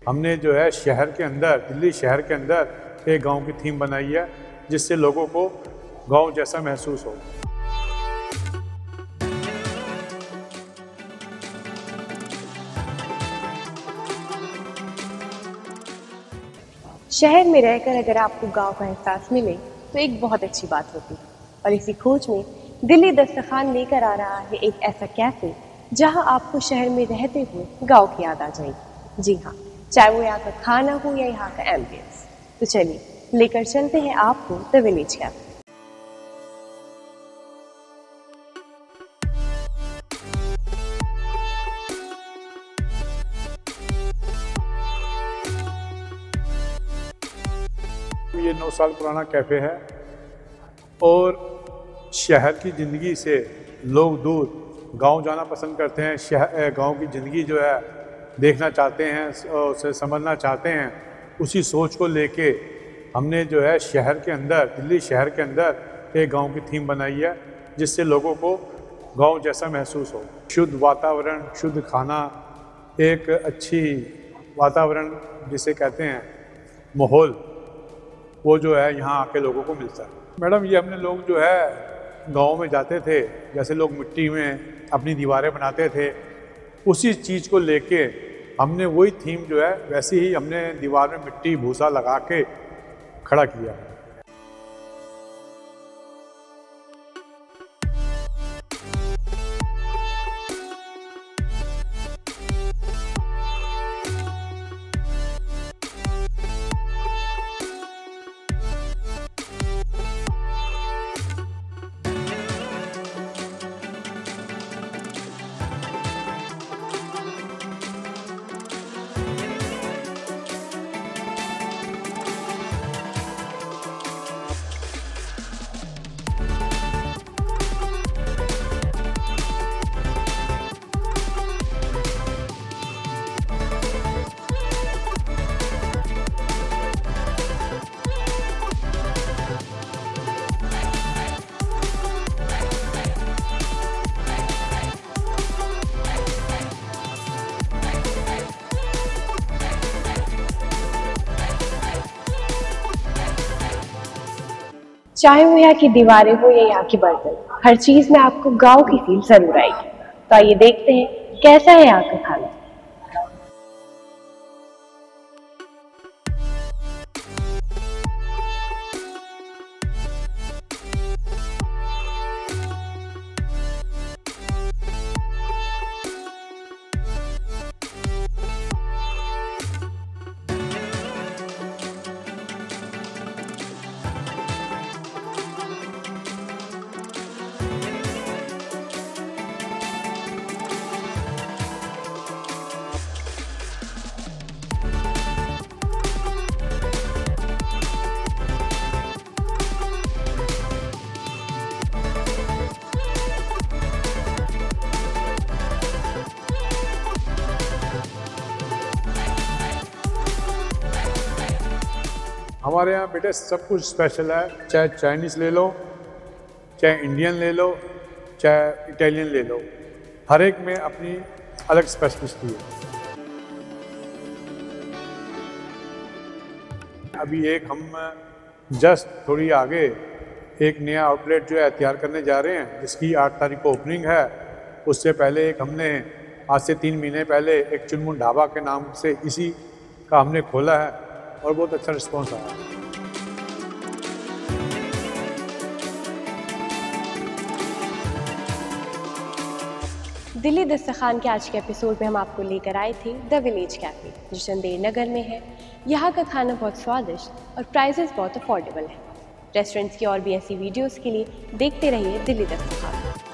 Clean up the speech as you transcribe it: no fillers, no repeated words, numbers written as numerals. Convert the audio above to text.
हमने जो है शहर के अंदर, दिल्ली शहर के अंदर एक गांव की थीम बनाई है जिससे लोगों को गांव जैसा महसूस हो। शहर में रहकर अगर आपको गांव का एहसास मिले तो एक बहुत अच्छी बात होती है। और इसी खोज में दिल्ली दस्तरखान लेकर आ रहा है एक ऐसा कैफे जहां आपको शहर में रहते हुए गांव की याद आ जाएगी। जी हाँ, चाहे वो यहाँ का खाना हो या यहाँ का एम्बियंस। तो चलिए लेकर चलते हैं आपको द विलेज कैफे। ये 9 साल पुराना कैफ़े है और शहर की ज़िंदगी से लोग दूर गांव जाना पसंद करते हैं। गांव की ज़िंदगी जो है देखना चाहते हैं, उसे समझना चाहते हैं। उसी सोच को लेके हमने जो है शहर के अंदर, दिल्ली शहर के अंदर एक गांव की थीम बनाई है जिससे लोगों को गांव जैसा महसूस हो। शुद्ध वातावरण, शुद्ध खाना, एक अच्छी वातावरण जिसे कहते हैं माहौल, वो जो है यहाँ आके लोगों को मिलता है। मैडम, ये हमने लोग जो है गाँव में जाते थे, जैसे लोग मिट्टी में अपनी दीवारें बनाते थे, उसी चीज़ को लेके हमने वही थीम जो है वैसे ही हमने दीवार में मिट्टी भूसा लगा के खड़ा किया। चाहे वो यहाँ की दीवारें हो या यहाँ की बर्तन, हर चीज में आपको गांव की फील जरूर आएगी। तो आइए देखते हैं कैसा है यहाँ का खाना। हमारे यहाँ बेटे सब कुछ स्पेशल है, चाहे चाइनीज़ ले लो, चाहे इंडियन ले लो, चाहे इटालियन ले लो, हर एक में अपनी अलग स्पेशलिस्टी है। अभी एक हम जस्ट थोड़ी आगे एक नया आउटलेट जो है तैयार करने जा रहे हैं जिसकी 8 तारीख को ओपनिंग है। उससे पहले एक हमने आज से 3 महीने पहले एक चुनमुन ढाबा के नाम से इसी का हमने खोला है और बहुत अच्छा रिस्पॉन्स आया। दिल्ली दस्तरखान के आज के एपिसोड में हम आपको लेकर आए थे द विलेज कैफे, जो चंदेर नगर में है। यहाँ का खाना बहुत स्वादिष्ट और प्राइसेस बहुत अफोर्डेबल है। रेस्टोरेंट्स की और भी ऐसी वीडियोस के लिए देखते रहिए दिल्ली दस्तरखान।